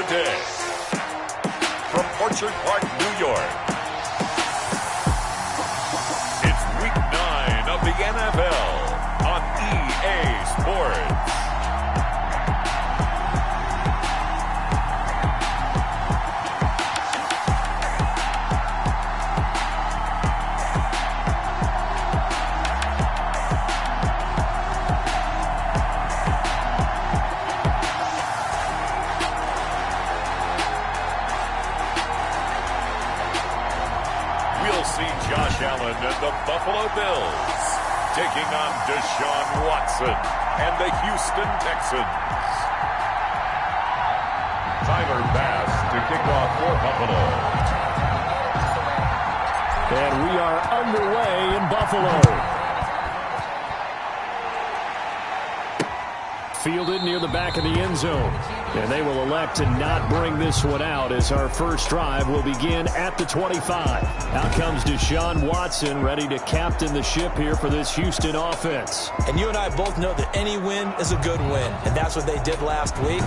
the day. From Orchard Park, New York, it's Week 9 of the NFL on EA Sports. Josh Allen and the Buffalo Bills taking on Deshaun Watson and the Houston Texans. Tyler Bass to kick off for Buffalo. And we are underway in Buffalo. Fielded near the back of the end zone. And they will elect to not bring this one out as our first drive will begin at the 25. Out comes Deshaun Watson, ready to captain the ship here for this Houston offense. And you and I both know that any win is a good win, and that's what they did last week.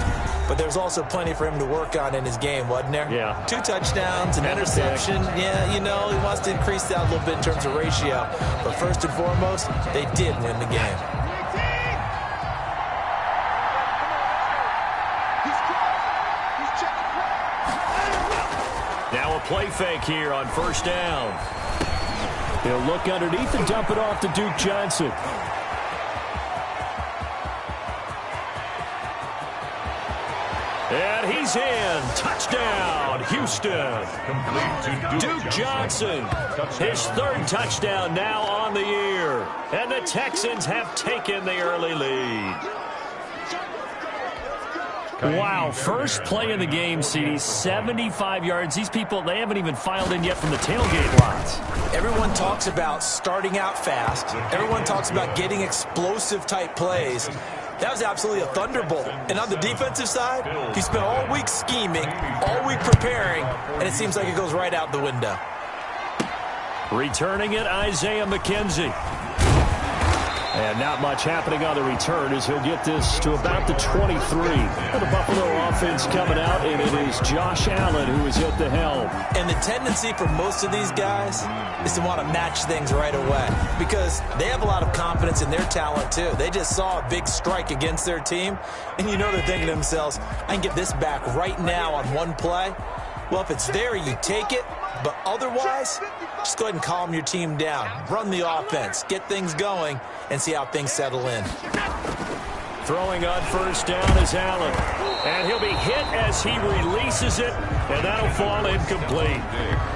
But there's also plenty for him to work on in his game, wasn't there? Yeah. 2 touchdowns, an interception. Yeah, you know, he wants to increase that a little bit in terms of ratio. But first and foremost, they did win the game. Now a play fake here on first down. He'll look underneath and dump it off to Duke Johnson. And he's in. Touchdown, Houston. Duke Johnson, his 3rd touchdown now on the year. And the Texans have taken the early lead. Wow, first play of the game, CD, 75 yards. These people, they haven't even filed in yet from the tailgate lots. Everyone talks about starting out fast. Everyone talks about getting explosive-type plays. That was absolutely a thunderbolt. And on the defensive side, he spent all week scheming, all week preparing, and it seems like it goes right out the window. Returning it, Isaiah McKenzie. And not much happening on the return as he'll get this to about the 23. And the Buffalo offense coming out, and it is Josh Allen who is at the helm. And the tendency for most of these guys is to want to match things right away because they have a lot of confidence in their talent too. They just saw a big strike against their team, and you know they're thinking to themselves, I can get this back right now on one play. Well, if it's there, you take it. But otherwise, just go ahead and calm your team down. Run the offense, get things going, and see how things settle in. Throwing on first down is Allen. And he'll be hit as he releases it, and that'll fall incomplete.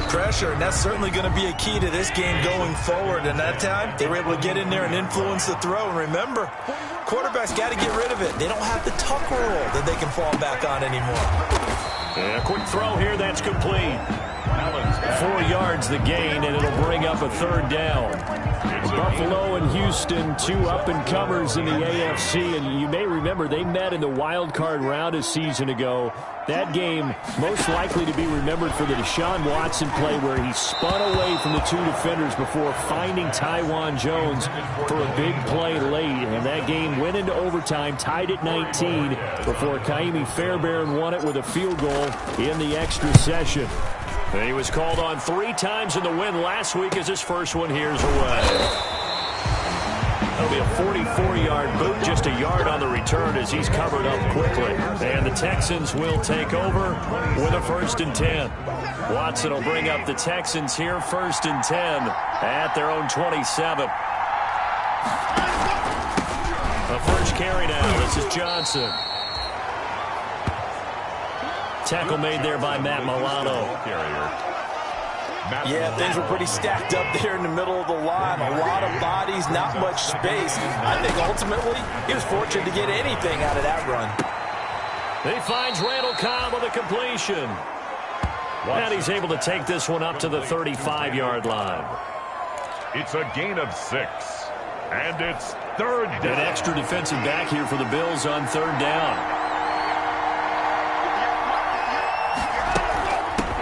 Pressure, and that's certainly going to be a key to this game going forward. And that time, they were able to get in there and influence the throw. And remember, quarterbacks got to get rid of it. They don't have the tuck rule that they can fall back on anymore. And a quick throw here, that's complete. 4 yards the gain, and it'll bring up a 3rd down. Buffalo and Houston, 2 up-and-comers in the AFC, and you may remember they met in the wild card round a season ago. That game most likely to be remembered for the Deshaun Watson play where he spun away from the 2 defenders before finding Tywan Jones for a big play late. And that game went into overtime, tied at 19, before Kaimi Fairbairn won it with a field goal in the extra session. And he was called on 3 times in the win last week as his first one here's away. That'll be a 44-yard boot, just a yard on the return as he's covered up quickly. And the Texans will take over with a 1st and 10. Watson will bring up the Texans here, 1st and 10 at their own 27. A first carry now. This is Johnson. Tackle made there by Matt Milano. Yeah, things were pretty stacked up there in the middle of the line. A lot of bodies, not much space. I think ultimately he was fortunate to get anything out of that run. He finds Randall Cobb with a completion. And he's able to take this one up to the 35-yard line. It's a gain of 6. And it's 3rd down. An extra defensive back here for the Bills on 3rd down.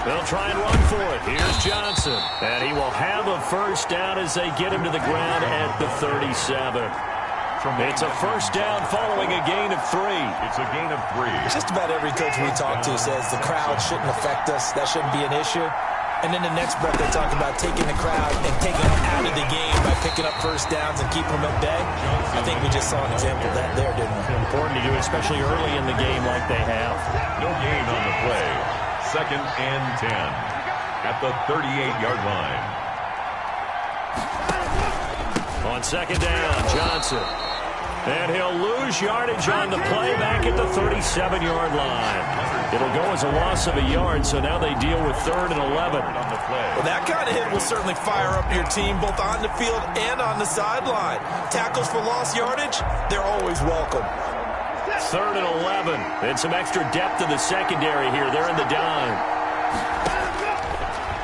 They'll try and run for it. Here's Johnson. And he will have a 1st down as they get him to the ground at the 37. It's a first down following a gain of 3. It's a gain of 3. Just about every coach we talk to says the crowd shouldn't affect us. That shouldn't be an issue. And then the next breath they talk about taking the crowd and taking them out of the game by picking up first downs and keeping them at bay. I think we just saw an example of that there, didn't we? Important to do, especially early in the game like they have. No gain on the play. 2nd and 10 at the 38-yard line. On 2nd down, Johnson. And he'll lose yardage on the play back at the 37-yard line. It'll go as a loss of a yard, so now they deal with 3rd and 11. Well, that kind of hit will certainly fire up your team both on the field and on the sideline. Tackles for lost yardage, they're always welcome. 3rd and 11. And some extra depth in the secondary here. They're in the dime.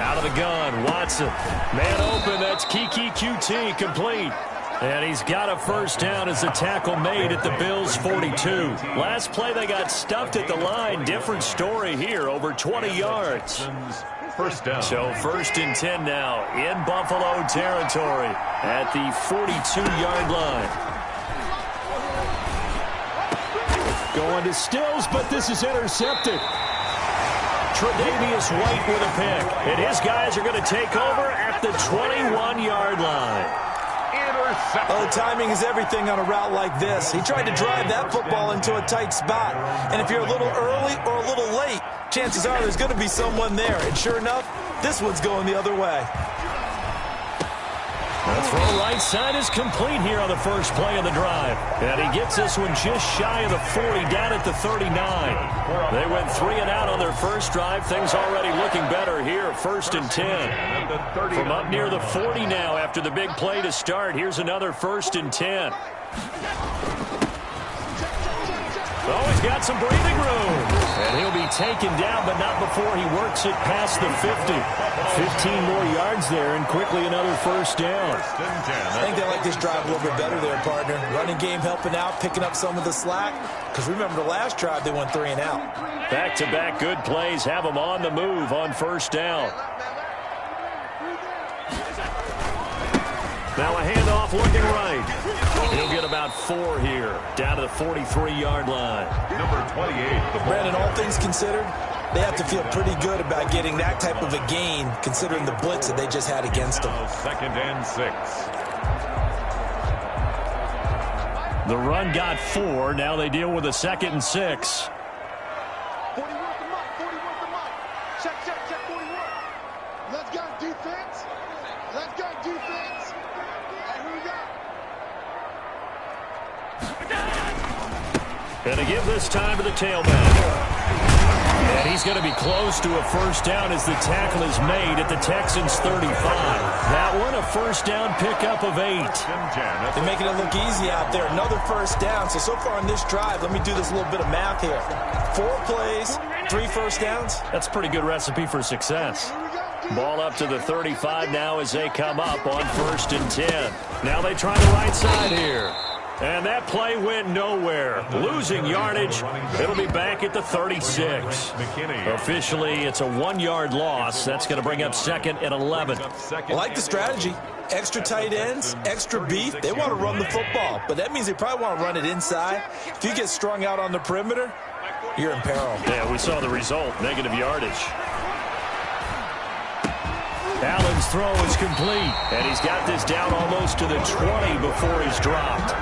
Out of the gun, Watson. Man open, that's Kiki QT, complete. And he's got a first down as the tackle made at the Bills' 42. Last play they got stuffed at the line. Different story here, over 20 yards. First down. So 1st and 10 now in Buffalo territory at the 42-yard line. Going to Stills, but this is intercepted. Tre'Davious White with a pick. And his guys are going to take over at the 21-yard line. Oh, timing is everything on a route like this. He tried to drive that football into a tight spot. And if you're a little early or a little late, chances are there's going to be someone there. And sure enough, this one's going the other way. The throw right side is complete here on the first play of the drive. And he gets this one just shy of the 40, down at the 39. They went 3 and out on their first drive. Things already looking better here. 1st and 10. From up near the 40 now after the big play to start. Here's another 1st and 10. Oh, he's got some breathing room. And he'll be taken down, but not before he works it past the 50. 15 more yards there, and quickly another first down. I think they like this drive a little bit better there, partner. Running game helping out, picking up some of the slack. Because remember the last drive, they went 3 and out. Back-to-back good plays have them on the move on first down. Now a handoff looking right. He'll get about 4 here, down to the 43-yard line. Number 28. Brandon, all things considered, they have to feel pretty good about getting that type of a gain, considering the blitz that they just had against them. 2nd and 6. The run got 4. Now they deal with a 2nd and 6. 41 the mark, 41 the mark. Check, 41. Let's go defense. Let's go defense. And here we go. And to give this time to the tailback. And he's going to be close to a first down as the tackle is made at the Texans' 35. That one, a first down pickup of 8. They're making it look easy out there. Another first down. So far on this drive, let me do this little bit of math here. 4 plays, 3 first downs. That's a pretty good recipe for success. Ball up to the 35 now as they come up on 1st and 10. Now they try the right side here. And that play went nowhere. Losing yardage. It'll be back at the 36. Officially, it's a 1-yard loss. That's going to bring up 2nd and 11. I like the strategy. Extra tight ends, extra beef. They want to run the football, but that means they probably want to run it inside. If you get strung out on the perimeter, you're in peril. Yeah, we saw the result. Negative yardage. Allen's throw is complete, and he's got this down almost to the 20 before he's dropped.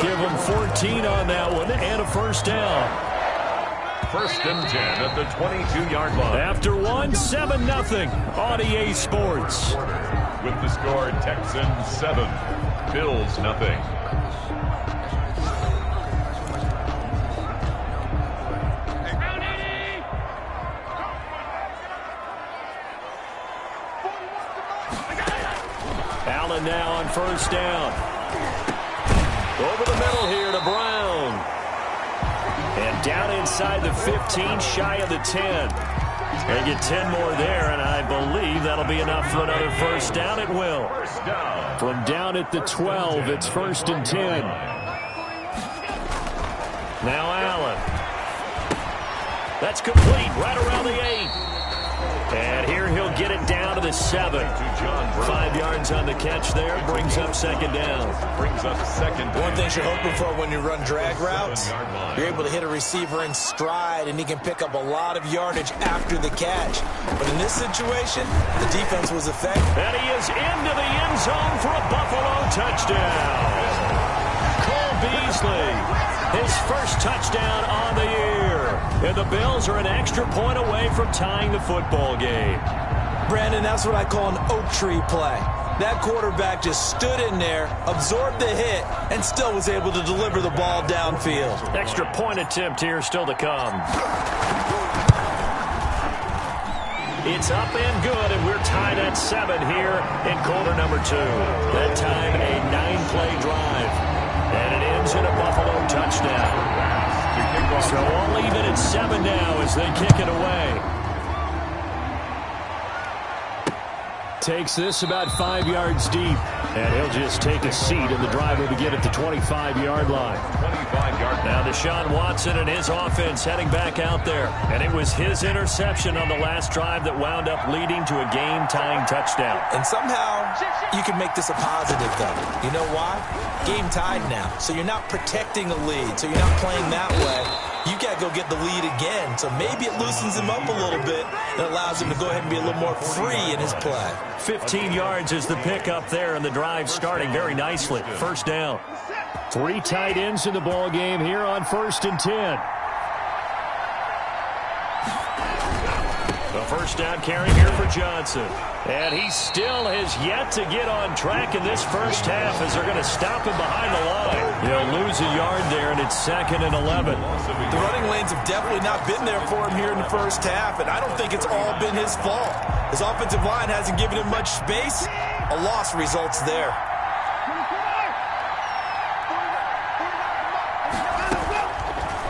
Give him 14 on that one and a first down. 1st and 10 at the 22-yard line. After 1, 7-0 on EA Sports. With the score, Texans 7, Bills nothing. Allen now on first down. Over the middle here to Brown. And down inside the 15, shy of the 10. They get 10 more there, and I believe that'll be enough for another first down. It will. From down at the 12, it's 1st and 10. Now Allen. That's complete right around the 8. And here he'll get it down to the 7. 5 yards on the catch there. Brings up second down. One thing you're hoping for when you run drag routes, you're able to hit a receiver in stride, and he can pick up a lot of yardage after the catch. But in this situation, the defense was effective. And he is into the end zone for a Buffalo touchdown. Cole Beasley, his first touchdown on the year. And the Bills are an extra point away from tying the football game. Brandon, that's what I call an oak tree play. That quarterback just stood in there, absorbed the hit, and still was able to deliver the ball downfield. Extra point attempt here still to come. It's up and good, and we're tied at 7 here in quarter number 2. That time a 9-play drive. And it ends in a Buffalo touchdown. So all even at 7 now as they kick it away. Takes this about 5 yards deep. And he'll just take a seat, and the drive will begin at the 25-yard line. Now Deshaun Watson and his offense heading back out there. And it was his interception on the last drive that wound up leading to a game-tying touchdown. And somehow you can make this a positive, though. You know why? Game tied now. So you're not protecting a lead. So you're not playing that way. You got to go get the lead again. So maybe it loosens him up a little bit and allows him to go ahead and be a little more free in his play. 15 yards is the pickup there, and the drive starting very nicely. First down. 3 tight ends in the ball game here on 1st and 10. The first down carry here for Johnson. And he still has yet to get on track in this first half as they're going to stop him behind the line. He'll lose a yard there, and it's 2nd and 11. The running lanes have definitely not been there for him here in the first half, and I don't think it's all been his fault. His offensive line hasn't given him much space. A loss results there.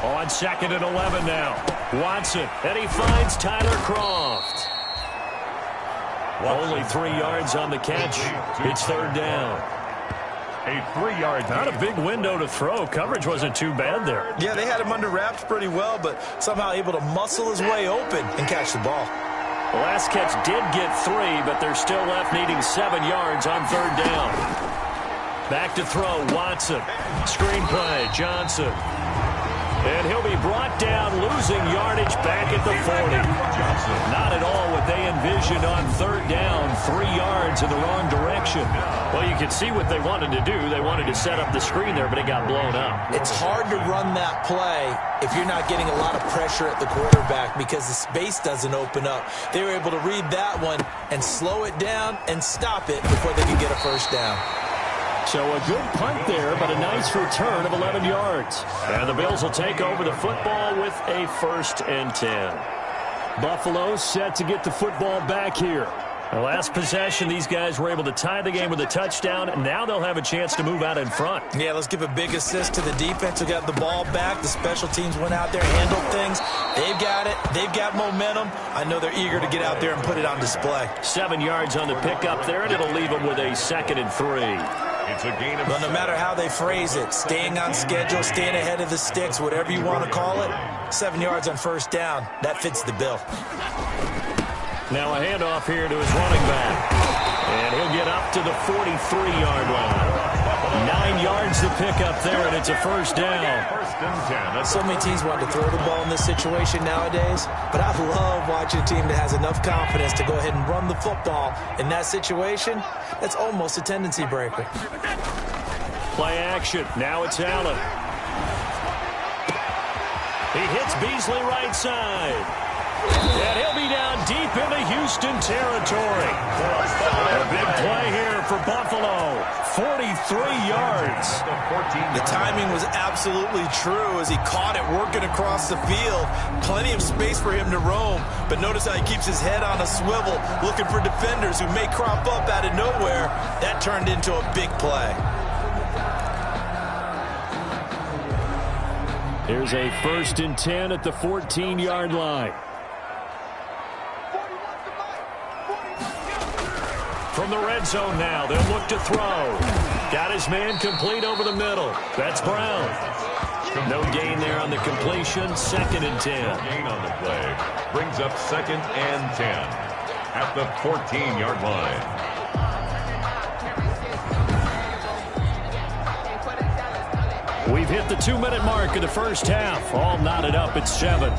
On 2nd and 11 now. Watson, and he finds Tyler Kroft. Only 3 yards on the catch. It's 3rd down. A 3-yard. Not a big window to throw. Coverage wasn't too bad there. Yeah, they had him under wraps pretty well, but somehow able to muscle his way open and catch the ball. The last catch did get 3, but they're still left needing 7 yards on 3rd down. Back to throw, Watson. Screenplay, Johnson. And he'll be brought down, losing yardage back at the 40. Not at all what they envisioned on 3rd down. 3 yards in the wrong direction. Well, you can see what they wanted to do. They wanted to set up the screen there, but it got blown up. It's hard to run that play if you're not getting a lot of pressure at the quarterback because the space doesn't open up. They were able to read that one and slow it down and stop it before they could get a first down. So a good punt there, but a nice return of 11 yards. And the Bills will take over the football with a 1st and 10. Buffalo set to get the football back here. The last possession, these guys were able to tie the game with a touchdown, and now they'll have a chance to move out in front. Yeah, let's give a big assist to the defense who got the ball back. The special teams went out there, handled things. They've got it. They've got momentum. I know they're eager to get out there and put it on display. 7 yards on the pickup there, and it'll leave them with a 2nd and 3. It's a gain of But no matter how they phrase it, staying on schedule, staying ahead of the sticks, whatever you want to call it, 7 yards on 1st down, that fits the bill. Now a handoff here to his running back. And he'll get up to the 43-yard line. 9 yards to pick up there, and it's a 1st down. 1st and 10. So many teams want to throw the ball in this situation nowadays, but I love watching a team that has enough confidence to go ahead and run the football. In that situation, that's almost a tendency breaker. Play action. Now it's Allen. He hits Beasley right side. And he'll be down deep into Houston territory. A big play here for Buffalo. 43 yards. The timing was absolutely true as he caught it working across the field. Plenty of space for him to roam. But notice how he keeps his head on a swivel, looking for defenders who may crop up out of nowhere. That turned into a big play. Here's a 1st and 10 at the 14-yard line. From the red zone now, they'll look to throw. Got his man complete over the middle. That's Brown. No gain there on the completion. 2nd and 10. Gain on the play. brings up 2nd and 10 at the 14-yard line. We've hit the 2-minute mark of the first half. All knotted up at 7.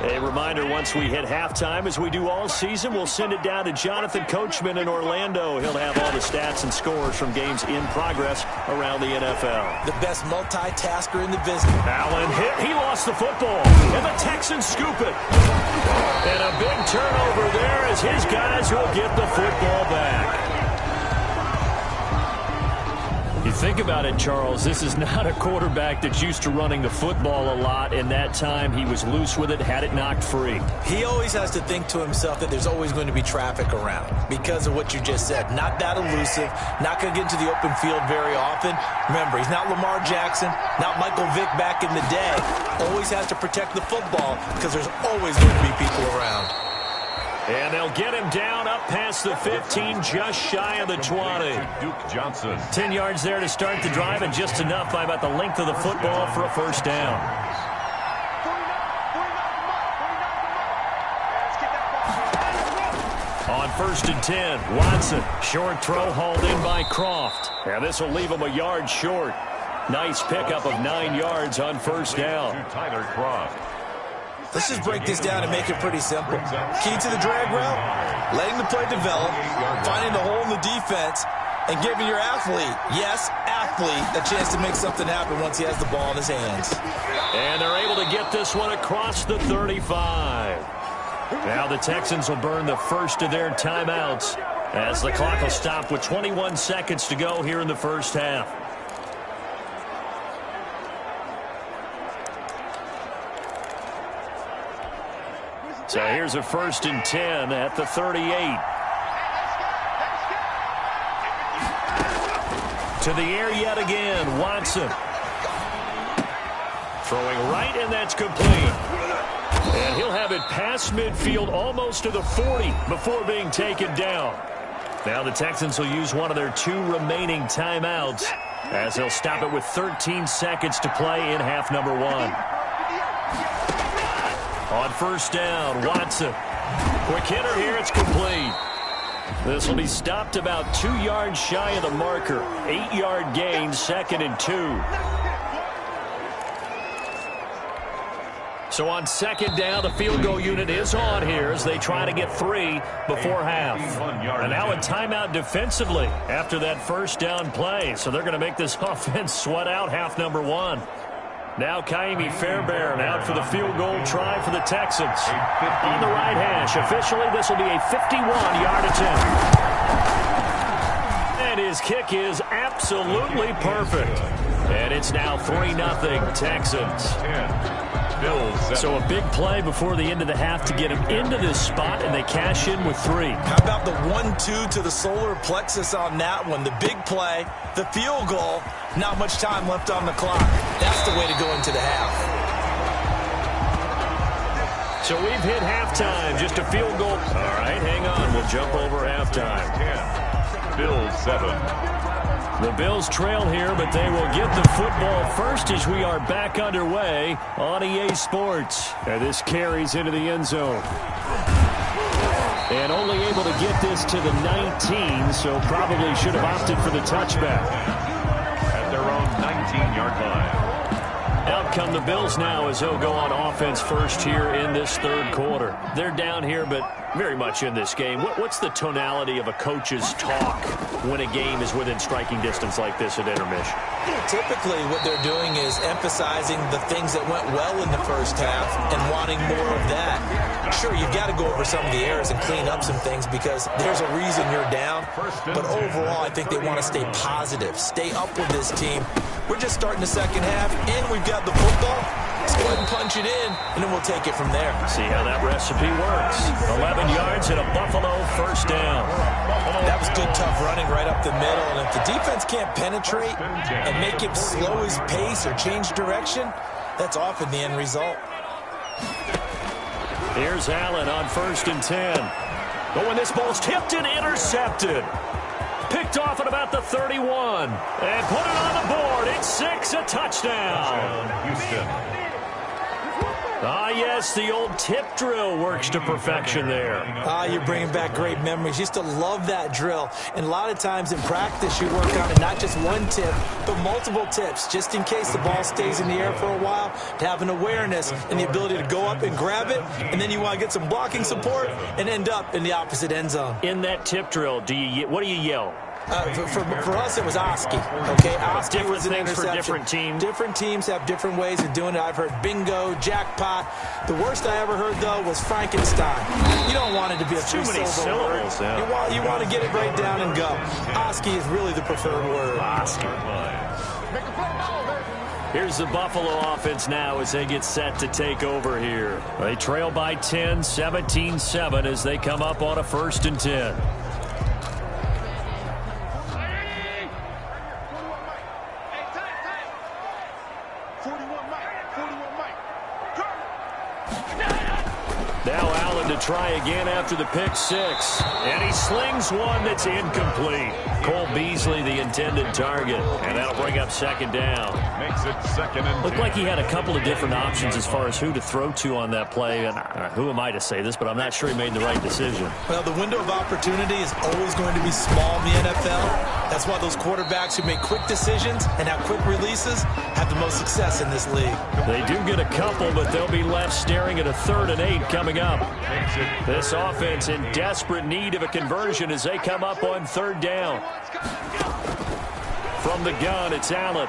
A reminder, once we hit halftime, as we do all season, we'll send it down to Jonathan Coachman in Orlando. He'll have all the stats and scores from games in progress around the NFL. The best multitasker in the business. Allen hit. He lost the football. And the Texans scoop it. And a big turnover there as his guys will get the football back. You think about it, Charles, this is not a quarterback that's used to running the football a lot, and that time he was loose with it, had it knocked free. He always has to think to himself that there's always going to be traffic around because of what you just said. Not that elusive, not going to get into the open field very often. Remember, he's not Lamar Jackson, not Michael Vick back in the day. Always has to protect the football because there's always going to be people around. And they'll get him down up past the 15, just shy of the 20. Duke Johnson. 10 yards there to start the drive, and just enough by about the length of the football for a first down. On 1st and 10, Watson. Short throw hauled in by Croft. And this will leave him a yard short. Nice pickup of 9 yards on first down. Tyler Croft. Let's just break this down and make it pretty simple. Key to the drag route, letting the play develop, finding the hole in the defense, and giving your athlete, yes, athlete, a chance to make something happen once he has the ball in his hands. And they're able to get this one across the 35. Now the Texans will burn the first of their timeouts as the clock will stop with 21 seconds to go here in the first half. So here's a 1st and 10 at the 38. To the air yet again, Watson. Throwing right, and that's complete. And he'll have it past midfield almost to the 40 before being taken down. Now the Texans will use one of their 2 remaining timeouts as they'll stop it with 13 seconds to play in half number 1. On first down, Watson. Quick hitter here, it's complete. This will be stopped about 2 yards shy of the marker. 8-yard gain, 2nd and 2. So on 2nd down, the field goal unit is on here as they try to get 3 before half. And now a timeout defensively after that first down play. So they're going to make this offense sweat out half number 1. Now Kaimi Fairbairn out for the field goal try for the Texans. On the right hash, officially this will be a 51-yard attempt. And his kick is absolutely perfect. And it's now 3-0 Texans. So a big play before the end of the half to get him into this spot, and they cash in with 3. How about the 1-2 to the solar plexus on that one? The big play, the field goal, not much time left on the clock. That's the way to go into the half. So we've hit halftime, just a field goal. All right, hang on, we'll jump over halftime. 10, Bills 7. The Bills trail here, but they will get the football first as we are back underway on EA Sports. And this carries into the end zone. And only able to get this to the 19, so probably should have opted for the touchback. At their own 19-yard line. Out come the Bills now as they'll go on offense first here in this third quarter. They're down here, but very much in this game. What's the tonality of a coach's talk when a game is within striking distance like this at intermission? Typically what they're doing is emphasizing the things that went well in the first half and wanting more of that. Sure, you've got to go over some of the errors and clean up some things because there's a reason you're down. But overall, I think they want to stay positive, stay up with this team. We're just starting the second half, and we've got the football. Let's go ahead and punch it in, and then we'll take it from there. See how that recipe works. 11 yards and a Buffalo first down. That was good, tough running right up the middle. And if the defense can't penetrate and make him slow his pace or change direction, that's often the end result. Here's Allen on 1st and 10. But when this ball's tipped and intercepted. Picked off at about the 31. And put it on the board. It's 6, a touchdown. Houston. Ah, yes, the old tip drill works to perfection there. Ah, you're bringing back great memories. Used to love that drill. And a lot of times in practice, you work on it, not just one tip, but multiple tips, just in case the ball stays in the air for a while, to have an awareness and the ability to go up and grab it, and then you want to get some blocking support and end up in the opposite end zone. In that tip drill, what do you yell? For us, it was Oski. Okay, Oski was an interception. For different teams. Different teams have different ways of doing it. I've heard bingo, jackpot. The worst I ever heard, though, was Frankenstein. You don't want it to be a too many syllables. Yeah. You want to get it right down and go. Oski is really the preferred word. Oski. Here's the Buffalo offense now as they get set to take over here. They trail by 10, 17-7 as they come up on a 1st and 10. Now Allen to try again after the pick 6. And he slings one that's incomplete. Cole Beasley, the intended target. And that'll bring up 2nd down. Makes it 2nd and 10. Looked like he had a couple of different options as far as who to throw to on that play. And who am I to say this, but I'm not sure he made the right decision. Well, the window of opportunity is always going to be small in the NFL. That's why those quarterbacks who make quick decisions and have quick releases have the most success in this league. They do get a couple, but they'll be left staring at a 3rd and 8 coming up. This offense in desperate need of a conversion as they come up on 3rd down. From the gun, it's Allen.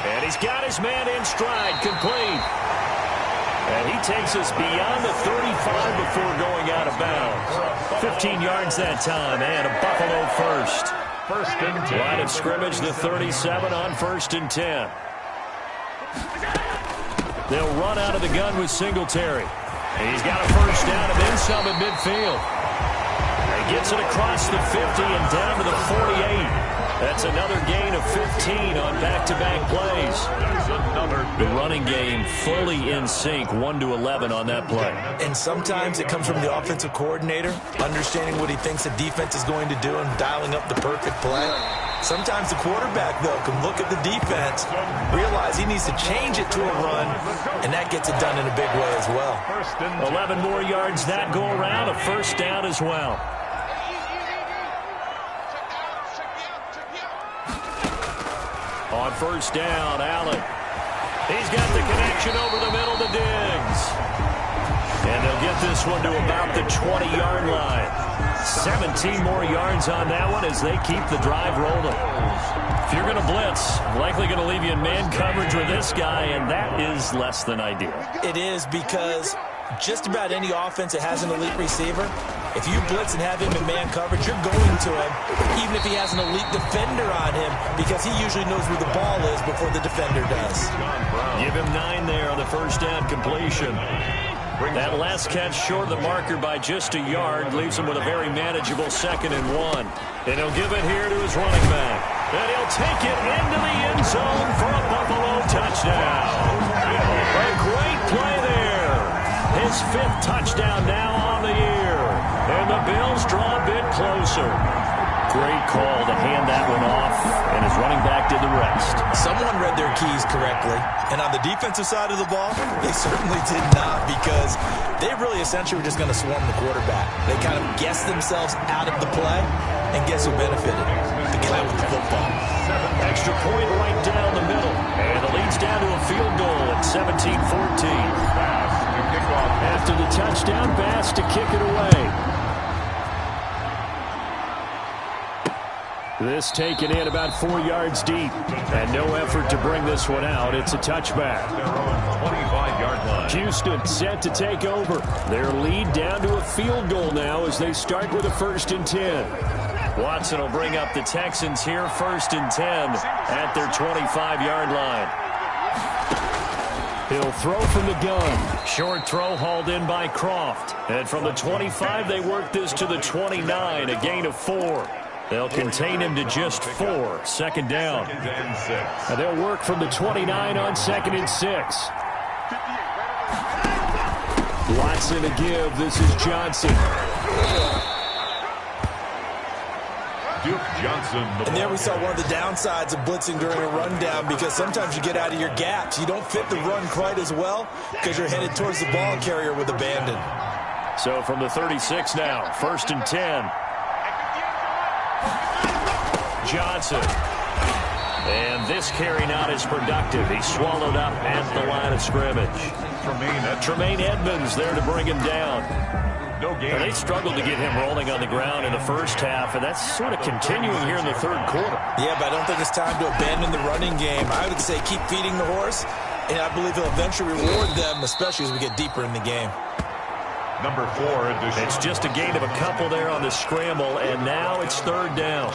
And he's got his man in stride, complete. And he takes us beyond the 35 before going out of bounds. 15 yards that time, and a Buffalo 1st. 1st and 10. Line of scrimmage, the 37 on 1st and 10. They'll run out of the gun with Singletary. He's got a 1st down and then some at midfield. He gets it across the 50 and down to the 48. That's another gain of 15 on back-to-back plays. The running game fully in sync, 1-11 on that play. And sometimes it comes from the offensive coordinator, understanding what he thinks the defense is going to do and dialing up the perfect play. Sometimes the quarterback, though, can look at the defense, realize he needs to change it to a run, and that gets it done in a big way as well. 11 more yards that go around, a 1st down as well. On 1st down, Allen. He's got the connection over the middle to Diggs. And they'll get this one to about the 20-yard line. 17 more yards on that one as they keep the drive rolling. If you're going to blitz, likely going to leave you in man coverage with this guy, and that is less than ideal. It is, because just about any offense that has an elite receiver, if you blitz and have him in man coverage, you're going to him, even if he has an elite defender on him, because he usually knows where the ball is before the defender does. Give him 9 there on the 1st down completion. That last catch short of the marker by just a yard leaves him with a very manageable 2nd and 1. And he'll give it here to his running back. And he'll take it into the end zone for a Buffalo touchdown. A great play there. His 5th touchdown now on the year. And the Bills draw a bit closer. Great call to hand that one off, and his running back did the rest. Someone read their keys correctly, and on the defensive side of the ball, they certainly did not, because they really essentially were just going to swarm the quarterback. They kind of guessed themselves out of the play, and guess who benefited? The guy with the football. Extra point right down the middle, and the lead's down to a field goal at 17-14. After the touchdown pass to kick it away. This taken in about 4 yards deep, and no effort to bring this one out. It's a touchback. 25-yard line. Houston set to take over. Their lead down to a field goal now as they start with a 1st and 10. Watson will bring up the Texans here, 1st and 10 at their 25-yard line. He'll throw from the gun. Short throw hauled in by Croft. And from the 25, they work this to the 29, a gain of 4. They'll contain him to just 4, 2nd down. And they'll work from the 29 on 2nd and 6. Watson to give. This is Johnson. Duke Johnson. And there we saw one of the downsides of blitzing during a rundown, because sometimes you get out of your gaps. You don't fit the run quite as well because you're headed towards the ball carrier with abandon. So from the 36 now, 1st and 10. Johnson. And this carry not as productive. He swallowed up at the line of scrimmage. Tremaine Edmonds there to bring him down. And they struggled to get him rolling on the ground in the first half, and that's sort of continuing here in the third quarter. Yeah, but I don't think it's time to abandon the running game. I would say keep feeding the horse, and I believe he'll eventually reward them, especially as we get deeper in the game. Number 4 addition. It's just a gain of a couple there on the scramble, and now it's 3rd down.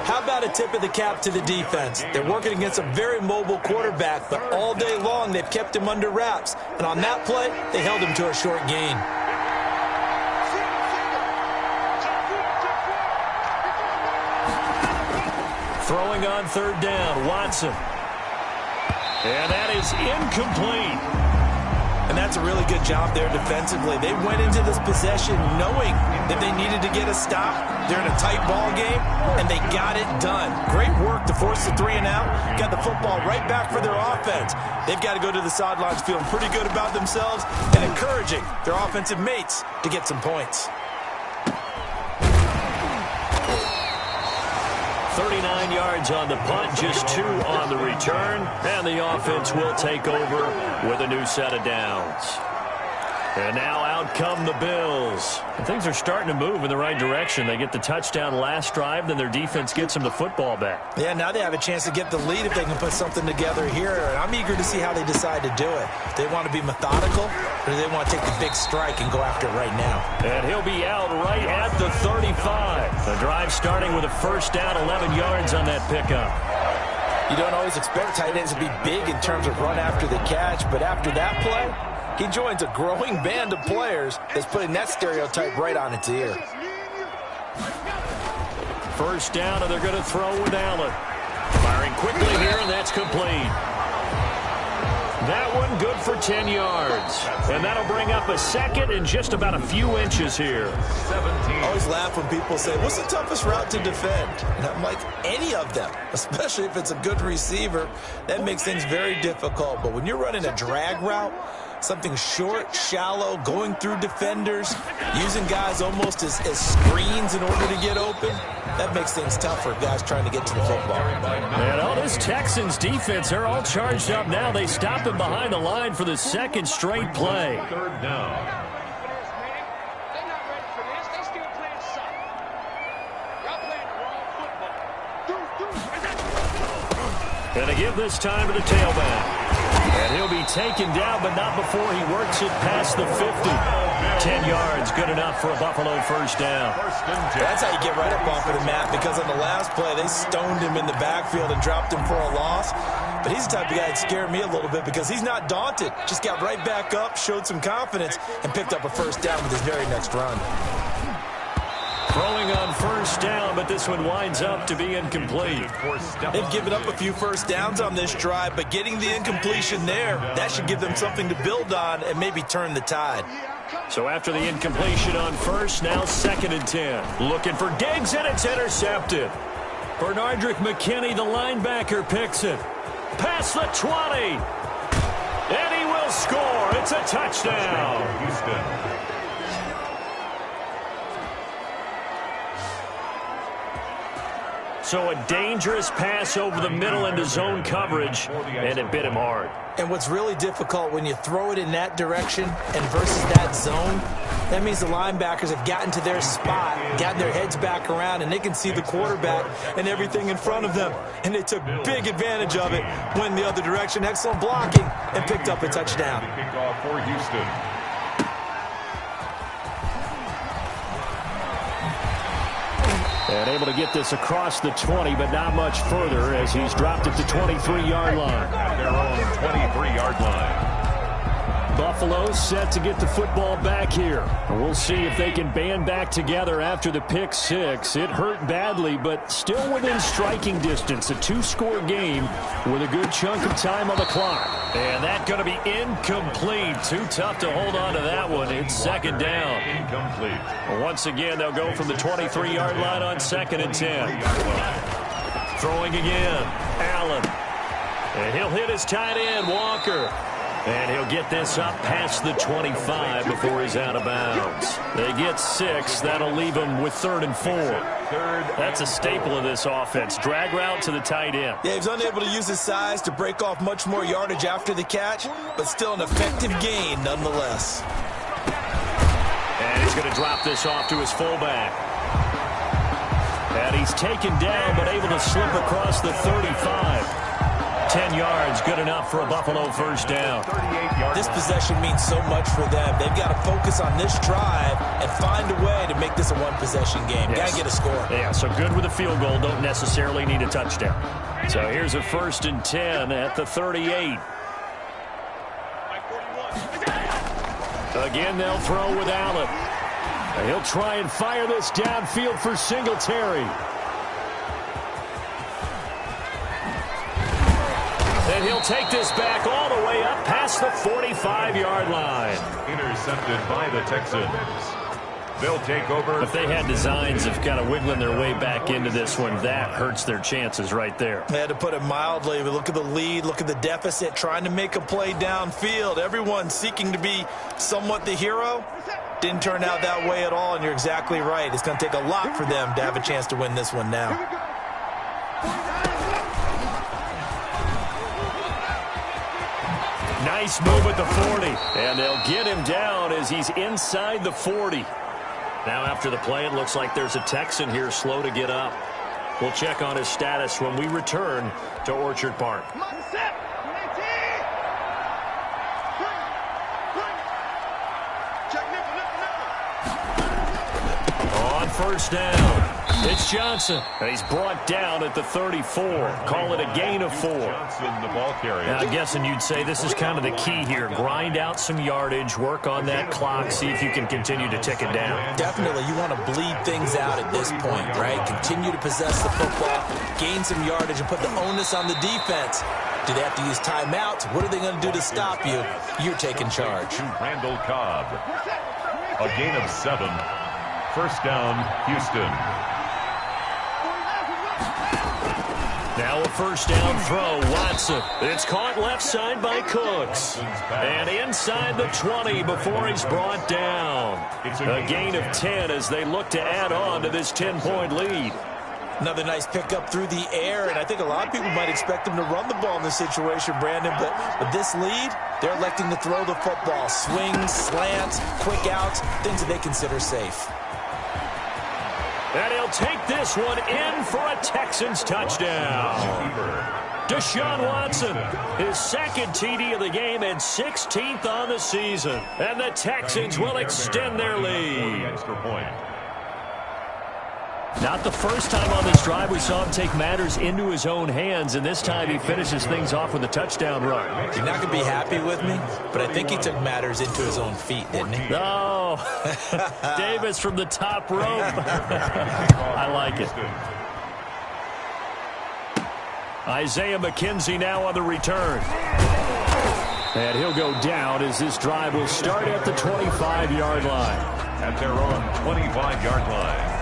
How about a tip of the cap to the defense? They're working against a very mobile quarterback, but all day long they've kept him under wraps. And on that play, they held him to a short gain. Throwing on 3rd down, Watson. And that is incomplete. And that's a really good job there defensively. They went into this possession knowing that they needed to get a stop. They're in a tight ball game, and they got it done. Great work to force the 3 and out. Got the football right back for their offense. They've got to go to the sidelines feeling pretty good about themselves and encouraging their offensive mates to get some points. 39 yards on the punt, just 2 on the return, and the offense will take over with a new set of downs. And now out come the Bills. And things are starting to move in the right direction. They get the touchdown last drive, then their defense gets them the football back. Yeah, now they have a chance to get the lead if they can put something together here. And I'm eager to see how they decide to do it. Do they want to be methodical, or do they want to take the big strike and go after it right now? And he'll be out right at the 35. The drive starting with a 1st down, 11 yards on that pickup. You don't always expect tight ends to be big in terms of run after the catch, but after that play, he joins a growing band of players that's putting that stereotype right on its ear. 1st down, and they're going to throw with Allen. Firing quickly here, and that's complete. That one good for 10 yards. And that'll bring up a 2nd and just about a few inches here. 17. I always laugh when people say, what's the toughest route to defend? And I'm like, any of them, especially if it's a good receiver. That makes things very difficult. But when you're running a drag route, something short, shallow, going through defenders, using guys almost as screens in order to get open, that makes things tough for guys trying to get to the football. And all this Texans defense, they're all charged up now. They stop him behind the line for the 2nd straight play. 3rd down. And they give this time to the tailback. And he'll be taken down, but not before he works it past the 50. 10 yards, good enough for a Buffalo 1st down. That's how you get right up off of the mat, because on the last play, they stoned him in the backfield and dropped him for a loss. But he's the type of guy that scared me a little bit because he's not daunted. Just got right back up, showed some confidence, and picked up a 1st down with his very next run. Throwing on 1st down, but this one winds up to be incomplete. They've given up a few 1st downs on this drive, but getting the incompletion there, that should give them something to build on and maybe turn the tide. So after the incompletion on 1st, now 2nd and 10. Looking for Diggs, and it's intercepted. Bernardrick McKinney, the linebacker, picks it. Past the 20. And he will score. It's a touchdown. Houston. So a dangerous pass over the middle into zone coverage, and it bit him hard. And what's really difficult when you throw it in that direction and versus that zone, that means the linebackers have gotten to their spot, gotten their heads back around, and they can see the quarterback and everything in front of them. And they took big advantage of it, went the other direction, excellent blocking, and picked up a touchdown. Kickoff for Houston. And able to get this across the 20, but not much further as he's dropped at the 23-yard line. At their own 23-yard line. Buffalo set to get the football back here. And we'll see if they can band back together after the pick six. It hurt badly, but still within striking distance. A two-score game with a good chunk of time on the clock. And that's going to be incomplete. Too tough to hold on to that one. It's second down. Incomplete. Once again, they'll go from the 23-yard line on 2nd and 10. Throwing again. Allen. And he'll hit his tight end, Walker. And he'll get this up past the 25 before he's out of bounds. They get 6. That'll leave him with 3rd and 4. That's a staple of this offense. Drag route to the tight end. Yeah, he's unable to use his size to break off much more yardage after the catch, but still an effective gain nonetheless. And he's going to drop this off to his fullback. And he's taken down, but able to slip across the 35. 10 yards, good enough for a Buffalo first down. This possession means so much for them. They've got to focus on this drive and find a way to make this a one-possession game. Yes. Got to get a score. Yeah, so good with a field goal. Don't necessarily need a touchdown. So here's a 1st and 10 at the 38. Again, they'll throw with Allen. And he'll try and fire this downfield for Singletary. And he'll take this back all the way up past the 45-yard line. Intercepted by the Texans. They'll take over. If they had designs of kind of wiggling their way back into this one, that hurts their chances right there. They had to put it mildly, but look at the lead, look at the deficit, trying to make a play downfield. Everyone seeking to be somewhat the hero. Didn't turn out that way at all, and you're exactly right. It's going to take a lot for them to have a chance to win this one now. Nice move at the 40. And they'll get him down as he's inside the 40. Now after the play, it looks like there's a Texan here slow to get up. We'll check on his status when we return to Orchard Park. On first down, it's Johnson. And he's brought down at the 34. Call it a gain of 4. Johnson, the ball carrier. Now, I'm guessing you'd say this is kind of the key here. Grind out some yardage, work on that clock, see if you can continue to tick it down. Definitely, you want to bleed things out at this point, right? Continue to possess the football, gain some yardage, and put the onus on the defense. Do they have to use timeouts? What are they going to do to stop you? You're taking charge. To Randall Cobb. A gain of 7. First down, Houston. Now a first down throw, Watson. It's caught left side by Cooks. And inside the 20 before he's brought down. A gain of 10 as they look to add on to this 10-point lead. Another nice pickup through the air, and I think a lot of people might expect them to run the ball in this situation, Brandon, but with this lead, they're electing to throw the football. Swings, slants, quick outs, things that they consider safe. And he'll take this one in for a Texans touchdown. Deshaun Watson, his second TD of the game and 16th on the season. And the Texans will extend their lead. Extra point. Not the first time on this drive we saw him take matters into his own hands, and this time he finishes things off with a touchdown run. You're not going to be happy with me, but I think he took matters into his own feet, didn't he? No. Davis from the top rope. I like it. Isaiah McKenzie now on the return. And he'll go down as this drive will start at the 25-yard line. At their own 25-yard line.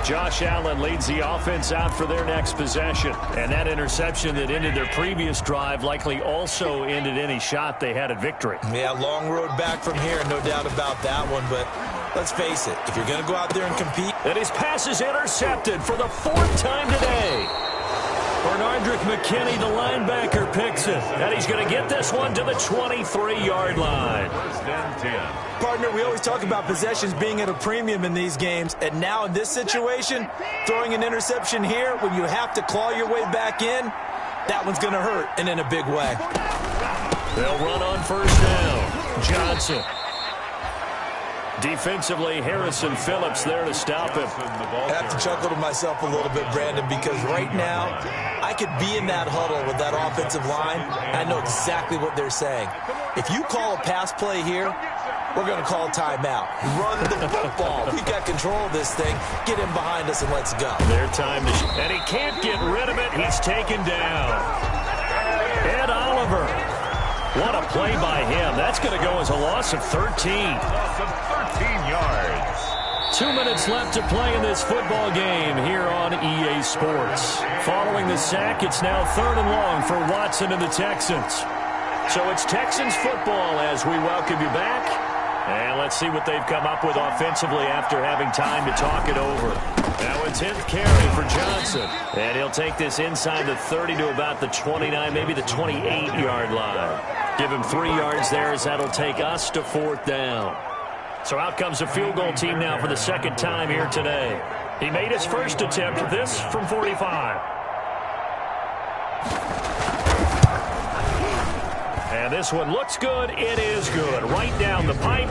Josh Allen leads the offense out for their next possession. And that interception that ended their previous drive likely also ended any shot they had at victory. Yeah, long road back from here, no doubt about that one. But let's face it, if you're going to go out there and compete. And his pass is intercepted for the 4th time today. Bernardrick McKinney, the linebacker, picks it. And he's going to get this one to the 23-yard line. First and 10. Partner, we always talk about possessions being at a premium in these games, and now in this situation, throwing an interception here when you have to claw your way back in, that one's going to hurt, and in a big way. They'll run on first down. Johnson. Defensively, Harrison Phillips there to stop him. I have to chuckle to myself a little bit, Brandon, because right now, I could be in that huddle with that offensive line. I know exactly what they're saying. If you call a pass play here, we're going to call timeout. Run the football. We got control of this thing. Get him behind us and let's go. Their time to shoot. And he can't get rid of it. He's taken down. Ed Oliver. What a play by him. That's going to go as a loss of 13. Loss of 13 yards. 2 minutes left to play in this football game here on EA Sports. Following the sack, it's now 3rd and long for Watson and the Texans. So it's Texans football as we welcome you back. And let's see what they've come up with offensively after having time to talk it over. Now a 10th carry for Johnson. And he'll take this inside the 30 to about the 29, maybe the 28-yard line. Give him 3 yards there as that'll take us to 4th down. So out comes the field goal team now for the 2nd time here today. He made his first attempt, this from 45. And this one looks good. It is good. Right down the pipe.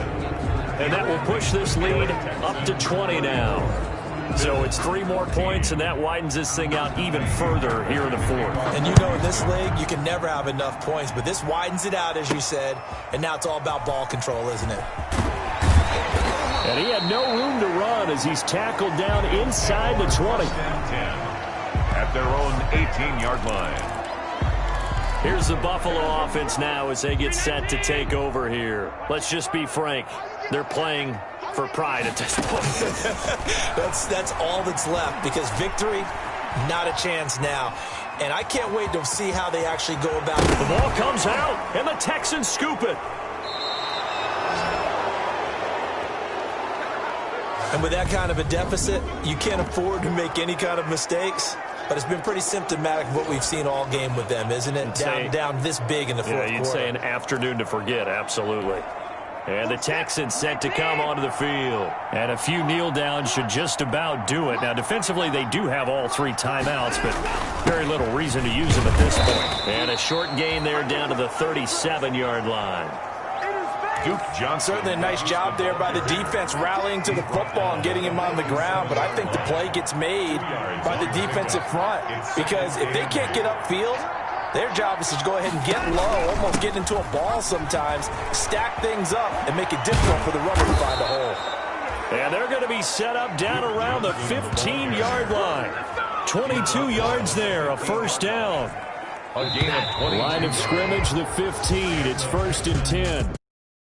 And that will push this lead up to 20 now. So it's 3 more points, and that widens this thing out even further here in the 4th. And you know in this league, you can never have enough points. But this widens it out, as you said. And now it's all about ball control, isn't it? And he had no room to run as he's tackled down inside the 20. At their own 18-yard line. Here's the Buffalo offense now as they get set to take over here. Let's just be frank. They're playing for pride at this point. That's all that's left because victory, not a chance now. And I can't wait to see how they actually go about it. The ball comes out, and the Texans scoop it. And with that kind of a deficit, you can't afford to make any kind of mistakes. But it's been pretty symptomatic of what we've seen all game with them, isn't it? Down this big in the 4th quarter. Yeah, you'd say an afternoon to forget, absolutely. And the Texans set to come onto the field. And a few kneel downs should just about do it. Now, defensively, they do have all 3 timeouts, but very little reason to use them at this point. And a short gain there down to the 37-yard line. Duke Johnson. Certainly a nice job there by the defense rallying to the football and getting him on the ground. But I think the play gets made by the defensive front. Because if they can't get upfield, their job is to go ahead and get low, almost get into a ball sometimes, stack things up, and make it difficult for the runner to find a hole. And they're going to be set up down around the 15-yard line. 22 yards there, a 1st down. A gain of 20. Line of scrimmage, the 15. It's 1st and 10.